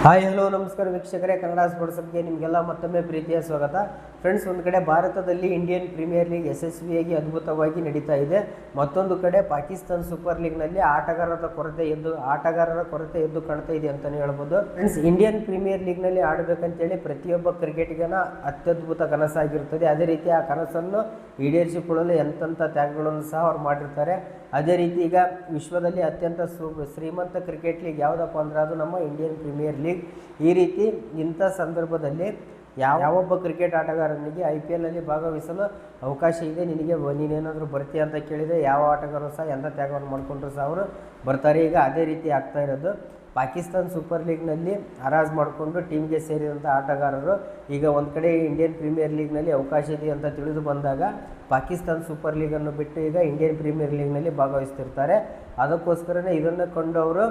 Hi hello ನಮಸ್ಕಾರ ವೀಕ್ಷಕರೇ, ಕನ್ನಡ ಸ್ಪೋರ್ಟ್ಸ್ಗೆ ನಿಮಗೆಲ್ಲ ಮತ್ತೊಮ್ಮೆ ಪ್ರೀತಿಯ ಸ್ವಾಗತ. ಫ್ರೆಂಡ್ಸ್, ಒಂದು ಕಡೆ ಭಾರತದಲ್ಲಿ ಇಂಡಿಯನ್ ಪ್ರೀಮಿಯರ್ ಲೀಗ್ ಯಶಸ್ವಿಯಾಗಿ ಅದ್ಭುತವಾಗಿ ನಡೀತಾ ಇದೆ. ಮತ್ತೊಂದು ಕಡೆ ಪಾಕಿಸ್ತಾನ್ ಸೂಪರ್ ಲೀಗ್ನಲ್ಲಿ ಆಟಗಾರರ ಕೊರತೆ ಎದ್ದು ಕಾಣ್ತಾ ಇದೆ ಅಂತಲೇ ಹೇಳ್ಬೋದು. ಫ್ರೆಂಡ್ಸ್, ಇಂಡಿಯನ್ ಪ್ರೀಮಿಯರ್ ಲೀಗ್ನಲ್ಲಿ ಆಡಬೇಕಂತೇಳಿ ಪ್ರತಿಯೊಬ್ಬ ಕ್ರಿಕೆಟಿಗನ ಅತ್ಯದ್ಭುತ ಕನಸಾಗಿರುತ್ತದೆ. ಅದೇ ರೀತಿ ಆ ಕನಸನ್ನು ಈಡೇರಿಸಿಕೊಳ್ಳಲು ಎಂತೆಂಥ ತ್ಯಾಗಗಳನ್ನು ಸಹ ಅವ್ರು ಮಾಡಿರ್ತಾರೆ. ಅದೇ ರೀತಿ ಈಗ ವಿಶ್ವದಲ್ಲಿ ಅತ್ಯಂತ ಶ್ರೀಮಂತ ಕ್ರಿಕೆಟ್ ಲೀಗ್ ಯಾವುದಪ್ಪ ಅಂದ್ರೆ ಅದು ನಮ್ಮ ಇಂಡಿಯನ್ ಪ್ರೀಮಿಯರ್ ಲೀಗ್. ಈ ರೀತಿ ಇಂಥ ಸಂದರ್ಭದಲ್ಲಿ ಯಾವೊಬ್ಬ ಕ್ರಿಕೆಟ್ ಆಟಗಾರನಿಗೆ IPL ಅಲ್ಲಿ ಭಾಗವಹಿಸಲು ಅವಕಾಶ ಇದೆ, ನೀನೇನಾದರೂ ಬರ್ತೀಯ ಅಂತ ಕೇಳಿದರೆ ಯಾವ ಆಟಗಾರರು ಸಹ ಎಂಥ ತ್ಯಾಗವನ್ನು ಮಾಡಿಕೊಂಡ್ರು ಸಹ ಅವರು ಬರ್ತಾರೆ. ಈಗ ಅದೇ ರೀತಿ ಆಗ್ತಾ ಇರೋದು. ಪಾಕಿಸ್ತಾನ್ ಸೂಪರ್ ಲೀಗ್ನಲ್ಲಿ ಹರಾಜು ಮಾಡಿಕೊಂಡು ಟೀಮ್ಗೆ ಸೇರಿದಂಥ ಆಟಗಾರರು ಈಗ ಒಂದು ಕಡೆ ಇಂಡಿಯನ್ ಪ್ರೀಮಿಯರ್ ಲೀಗ್ನಲ್ಲಿ ಅವಕಾಶ ಇದೆ ಅಂತ ತಿಳಿದು ಬಂದಾಗ ಪಾಕಿಸ್ತಾನ್ ಸೂಪರ್ ಲೀಗನ್ನು ಬಿಟ್ಟು ಈಗ ಇಂಡಿಯನ್ ಪ್ರೀಮಿಯರ್ ಲೀಗ್ನಲ್ಲಿ ಭಾಗವಹಿಸ್ತಿರ್ತಾರೆ. ಅದಕ್ಕೋಸ್ಕರನೇ ಇದನ್ನು ಕಂಡು ಅವರು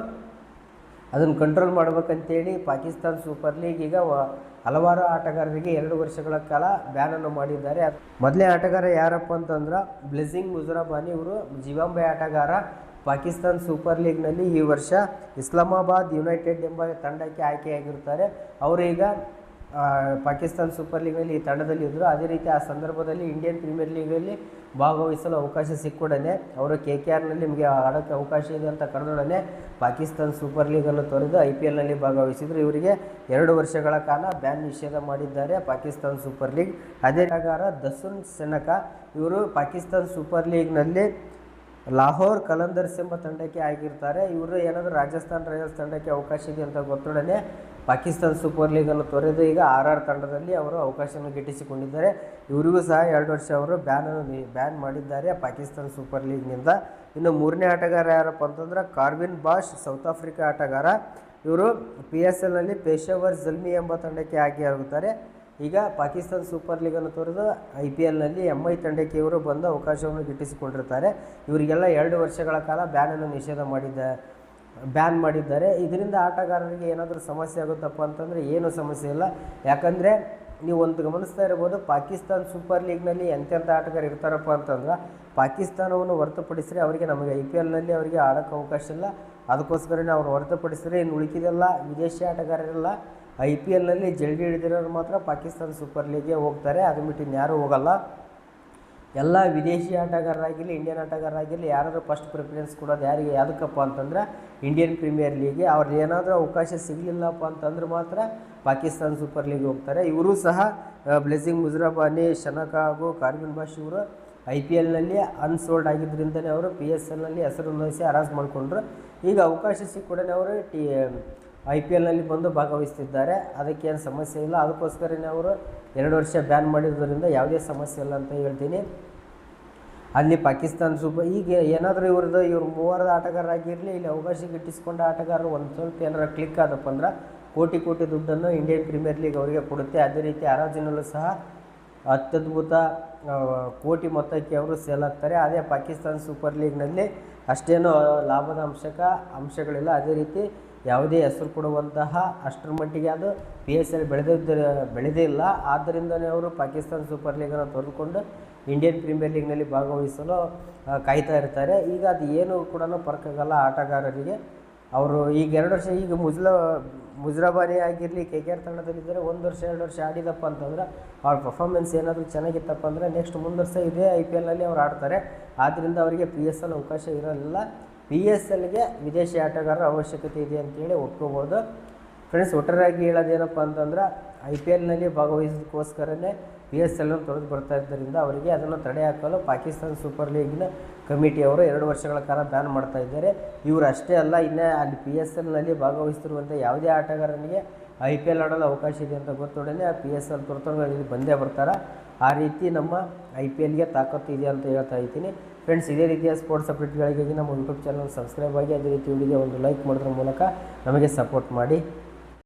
ಅದನ್ನು ಕಂಟ್ರೋಲ್ ಮಾಡಬೇಕಂತೇಳಿ ಪಾಕಿಸ್ತಾನ್ ಸೂಪರ್ ಲೀಗ್ ಈಗ ಹಲವಾರು ಆಟಗಾರರಿಗೆ 2 ವರ್ಷಗಳ ಕಾಲ ಬ್ಯಾನನ್ನು ಮಾಡಿದ್ದಾರೆ. ಮೊದಲೇ ಆಟಗಾರ ಯಾರಪ್ಪ ಅಂತಂದ್ರೆ ಬ್ಲೆಸಿಂಗ್ ಮುಜರಾಬಾನಿ. ಇವರು ಜಿಂಬಾಬ್ವೆ ಆಟಗಾರ. ಪಾಕಿಸ್ತಾನ್ ಸೂಪರ್ ಲೀಗ್ನಲ್ಲಿ ಈ ವರ್ಷ ಇಸ್ಲಾಮಾಬಾದ್ ಯುನೈಟೆಡ್ ಎಂಬ ತಂಡಕ್ಕೆ ಆಯ್ಕೆಯಾಗಿರ್ತಾರೆ. ಅವರು ಈಗ ಪಾಕಿಸ್ತಾನ್ ಸೂಪರ್ ಲೀಗ್ನಲ್ಲಿ ಈ ತಂಡದಲ್ಲಿ ಇದ್ದರು. ಅದೇ ರೀತಿ ಆ ಸಂದರ್ಭದಲ್ಲಿ ಇಂಡಿಯನ್ ಪ್ರೀಮಿಯರ್ ಲೀಗಲ್ಲಿ ಭಾಗವಹಿಸಲು ಅವಕಾಶ ಸಿಕ್ಕುಡನೆ ಅವರು KKRನಲ್ಲಿ ನಿಮಗೆ ಆಡೋಕ್ಕೆ ಅವಕಾಶ ಇದೆ ಅಂತ ಕರೆದೊಡನೆ ಪಾಕಿಸ್ತಾನ್ ಸೂಪರ್ ಲೀಗನ್ನು ತೊರೆದು IPLನಲ್ಲಿ ಭಾಗವಹಿಸಿದರು. ಇವರಿಗೆ 2 ವರ್ಷಗಳ ಕಾಲ ಬ್ಯಾನ್ ನಿಷೇಧ ಮಾಡಿದ್ದಾರೆ ಪಾಕಿಸ್ತಾನ್ ಸೂಪರ್ ಲೀಗ್. ಅದೇ ಆಟಗಾರ ದಸುನ್ ಸೆನಕ. ಇವರು ಪಾಕಿಸ್ತಾನ್ ಸೂಪರ್ ಲೀಗ್ನಲ್ಲಿ ಲಾಹೋರ್ ಕಲಂದರ್ಸ್ ಎಂಬ ತಂಡಕ್ಕೆ ಆಗಿರ್ತಾರೆ. ಇವರು ಏನಾದರೂ ರಾಜಸ್ಥಾನ್ ರಾಯಲ್ಸ್ ತಂಡಕ್ಕೆ ಅವಕಾಶ ಇದೆ ಅಂತ ಗೊತ್ತೊಡನೆ ಪಾಕಿಸ್ತಾನ್ ಸೂಪರ್ ಲೀಗನ್ನು ತೊರೆದು ಈಗ RR ತಂಡದಲ್ಲಿ ಅವರು ಅವಕಾಶವನ್ನು ಗಿಟ್ಟಿಸಿಕೊಂಡಿದ್ದಾರೆ. ಇವರಿಗೂ ಸಹ 2 ವರ್ಷ ಅವರು ಬ್ಯಾನ್ ಮಾಡಿದ್ದಾರೆ ಪಾಕಿಸ್ತಾನ್ ಸೂಪರ್ ಲೀಗ್ನಿಂದ. ಇನ್ನು 3ನೇ ಆಟಗಾರ ಯಾರಪ್ಪ ಅಂತಂದ್ರೆ ಕಾರ್ವಿನ್ ಬಾಷ್, ಸೌತ್ ಆಫ್ರಿಕಾ ಆಟಗಾರ. ಇವರು PSLನಲ್ಲಿ ಪೇಶಾವರ್ ಜಲ್ಮಿ ಎಂಬ ತಂಡಕ್ಕೆ ಆಯ್ಕೆಯಾಗುತ್ತಾರೆ. ಈಗ ಪಾಕಿಸ್ತಾನ್ ಸೂಪರ್ ಲೀಗನ್ನು ತೊರೆದು IPLನಲ್ಲಿ MI ತಂಡಕ್ಕೆ ಇವರು ಬಂದು ಅವಕಾಶವನ್ನು ಗಿಟ್ಟಿಸಿಕೊಂಡಿರ್ತಾರೆ. ಇವರಿಗೆಲ್ಲ 2 ವರ್ಷಗಳ ಕಾಲ ಬ್ಯಾನ್ ಮಾಡಿದ್ದಾರೆ. ಇದರಿಂದ ಆಟಗಾರರಿಗೆ ಏನಾದರೂ ಸಮಸ್ಯೆ ಆಗುತ್ತಪ್ಪ ಅಂತಂದರೆ ಏನು ಸಮಸ್ಯೆ ಇಲ್ಲ. ಯಾಕಂದರೆ ನೀವು ಒಂದು ಗಮನಿಸ್ತಾ ಇರ್ಬೋದು, ಪಾಕಿಸ್ತಾನ್ ಸೂಪರ್ ಲೀಗ್ನಲ್ಲಿ ಎಂತೆಂಥ ಆಟಗಾರ ಇರ್ತಾರಪ್ಪ ಅಂತಂದ್ರೆ ಪಾಕಿಸ್ತಾನವನ್ನು ಹೊರತುಪಡಿಸಿದರೆ ನಮಗೆ IPLನಲ್ಲಿ ಅವರಿಗೆ ಆಡೋಕ್ಕೆ ಅವಕಾಶ ಇಲ್ಲ. ಅದಕ್ಕೋಸ್ಕರನೇ ಅವ್ರು ಹೊರತುಪಡಿಸಿದರೆ ಇನ್ನು ಉಳಿಕಿದೆಲ್ಲ ವಿದೇಶಿ ಆಟಗಾರರೆಲ್ಲ IPLನಲ್ಲಿ ಜಲ್ದಿ ಹಿಡಿದಿರೋರು ಮಾತ್ರ ಪಾಕಿಸ್ತಾನ್ ಸೂಪರ್ ಲೀಗ್ಗೆ ಹೋಗ್ತಾರೆ. ಅದು ಬಿಟ್ಟು ಇನ್ಯಾರೂ ಹೋಗಲ್ಲ. ಎಲ್ಲ ವಿದೇಶಿ ಆಟಗಾರರಾಗಿರಲಿ ಇಂಡಿಯನ್ ಆಟಗಾರರಾಗಿರಲಿ ಯಾರಾದರೂ ಫಸ್ಟ್ ಪ್ರಿಫರೆನ್ಸ್ ಕೊಡೋದು ಯಾವುದಕ್ಕಪ್ಪ ಅಂತಂದ್ರೆ ಇಂಡಿಯನ್ ಪ್ರೀಮಿಯರ್ ಲೀಗ್ಗೆ. ಅವ್ರಿಗೆ ಏನಾದರೂ ಅವಕಾಶ ಸಿಗಲಿಲ್ಲಪ್ಪ ಅಂತಂದ್ರೆ ಮಾತ್ರ ಪಾಕಿಸ್ತಾನ್ ಸೂಪರ್ ಲೀಗ್ ಹೋಗ್ತಾರೆ. ಇವರು ಸಹ ಬ್ಲೆಸಿಂಗ್ ಮುಜರಾಬಾನಿ, ಶನಕ ಹಾಗೂ ಕಾರ್ವಿನ್ ಬಾಷ್ ಇವರು IPLನಲ್ಲಿ ಅನ್ಸೋಲ್ಡ್ ಆಗಿದ್ದರಿಂದಲೇ ಅವರು PSLನಲ್ಲಿ ಹೆಸರು ನೋಯಿಸಿ ಹರಾಜು ಮಾಡಿಕೊಂಡ್ರು. ಈಗ ಅವಕಾಶ ಸಿಕ್ಕೂಡನೆ ಅವರು IPLನಲ್ಲಿ ಬಂದು ಭಾಗವಹಿಸ್ತಿದ್ದಾರೆ. ಅದಕ್ಕೇನು ಸಮಸ್ಯೆ ಇಲ್ಲ. ಅದಕ್ಕೋಸ್ಕರನೇ ಅವರು 2 ವರ್ಷ ಬ್ಯಾನ್ ಮಾಡಿರೋದ್ರಿಂದ ಯಾವುದೇ ಸಮಸ್ಯೆ ಇಲ್ಲ ಅಂತ ಹೇಳ್ತೀನಿ. ಅಲ್ಲಿ ಪಾಕಿಸ್ತಾನ್ ಈಗ ಏನಾದರೂ ಇವ್ರು ಮೂವರದ ಆಟಗಾರರಾಗಿರಲಿ, ಇಲ್ಲಿ ಅವಕಾಶ ಗಿಟ್ಟಿಸ್ಕೊಂಡ ಆಟಗಾರರು ಒಂದು ಸ್ವಲ್ಪ ಏನಾರು ಕ್ಲಿಕ್ ಆದಪ್ಪ ಅಂದ್ರೆ ಕೋಟಿ ದುಡ್ಡನ್ನು ಇಂಡಿಯನ್ ಪ್ರೀಮಿಯರ್ ಲೀಗ್ ಅವರಿಗೆ ಕೊಡುತ್ತೆ. ಅದೇ ರೀತಿ ಹರಾಜಿನಲ್ಲೂ ಸಹ ಅತ್ಯದ್ಭುತ ಕೋಟಿ ಮೊತ್ತಕ್ಕೆ ಅವರು ಸೇಲ್ ಆಗ್ತಾರೆ. ಅದೇ ಪಾಕಿಸ್ತಾನ್ ಸೂಪರ್ ಲೀಗ್ನಲ್ಲಿ ಅಷ್ಟೇನು ಲಾಭದ ಅಂಶಗಳಿಲ್ಲ. ಅದೇ ರೀತಿ ಯಾವುದೇ ಹೆಸರು ಕೊಡುವಂತಹ ಅಷ್ಟರ ಮಟ್ಟಿಗೆ ಅದು PSL ಬೆಳೆದೇ ಇಲ್ಲ. ಆದ್ದರಿಂದಲೇ ಅವರು ಪಾಕಿಸ್ತಾನ್ ಸೂಪರ್ ಲೀಗನ್ನು ತೊರೆದುಕೊಂಡು ಇಂಡಿಯನ್ ಪ್ರೀಮಿಯರ್ ಲೀಗ್ನಲ್ಲಿ ಭಾಗವಹಿಸಲು ಕಾಯ್ತಾ ಇರ್ತಾರೆ. ಈಗ ಅದು ಏನು ಕೂಡ ಪರಕಾಗಲ್ಲ ಆಟಗಾರರಿಗೆ. ಅವರು ಈಗ 2 ವರ್ಷ ಈಗ ಮುಜರಾಬಾನಿ ಆಗಿರಲಿ KKR ತಂಡದಲ್ಲಿದ್ದರೆ 1 ವರ್ಷ 2 ವರ್ಷ ಆಡಿದಪ್ಪ ಅಂತಂದ್ರೆ ಅವ್ರ ಪರ್ಫಾರ್ಮೆನ್ಸ್ ಏನಾದರೂ ಚೆನ್ನಾಗಿತ್ತಪ್ಪ ಅಂದರೆ ನೆಕ್ಸ್ಟ್ ಮುಂದುವರ್ಷ ಇದೇ IPLನಲ್ಲಿ ಅವ್ರು ಆಡ್ತಾರೆ. ಆದ್ದರಿಂದ ಅವರಿಗೆ PSL ಅವಕಾಶ ಇರೋಲ್ಲ. PSLಗೆ ವಿದೇಶಿ ಆಟಗಾರರ ಅವಶ್ಯಕತೆ ಇದೆ ಅಂತೇಳಿ ಒಪ್ಕೋಬೋದು. ಫ್ರೆಂಡ್ಸ್, ಒಟ್ಟಾರೆಯಾಗಿ ಹೇಳೋದೇನಪ್ಪ ಅಂತಂದ್ರೆ IPLನಲ್ಲಿ ಭಾಗವಹಿಸೋದಕ್ಕೋಸ್ಕರನೇ PSLನ್ನು ತೊರೆದು ಬರ್ತಾ ಇದ್ದರಿಂದ ಅವರಿಗೆ ಅದನ್ನು ತಡೆ ಹಾಕಲು ಪಾಕಿಸ್ತಾನ್ ಸೂಪರ್ ಲೀಗ್ನ ಕಮಿಟಿಯವರು 2 ವರ್ಷಗಳ ಕಾಲ ಬ್ಯಾನ್ ಮಾಡ್ತಾ ಇದ್ದಾರೆ. ಇವರು ಅಷ್ಟೇ ಅಲ್ಲ, ಇನ್ನು ಅಲ್ಲಿ PSLನಲ್ಲಿ ಭಾಗವಹಿಸ್ತಿರುವಂಥ ಯಾವುದೇ ಆಟಗಾರನಿಗೆ IPL ಆಡಲು ಅವಕಾಶ ಇದೆ ಅಂತ ಗೊತ್ತೊಡನೆ PSL ತೊರೆದು ಇಲ್ಲಿ ಬಂದೇ ಬರ್ತಾರೆ. ಆ ರೀತಿ ನಮ್ಮ IPLಗೆ ತಾಕತ್ತು ಇದೆ ಅಂತ ಹೇಳ್ತಾ ಇದ್ದೀನಿ. ಫ್ರೆಂಡ್ಸ್, ಇದೇ ರೀತಿಯ ಸ್ಪೋರ್ಟ್ಸ್ ಅಪ್ಡೇಟ್ಗಳಿಗಾಗಿ ನಮ್ಮ ಯೂಟ್ಯೂಬ್ ಚಾನಲ್ ಸಬ್ಸ್ಕ್ರೈಬ್ ಆಗಿ, ಅದೇ ರೀತಿ ವಿಡಿಯೋಗೆ ಒಂದು ಲೈಕ್ ಮಾಡೋದ್ರ ಮೂಲಕ ನಮಗೆ ಸಪೋರ್ಟ್ ಮಾಡಿ.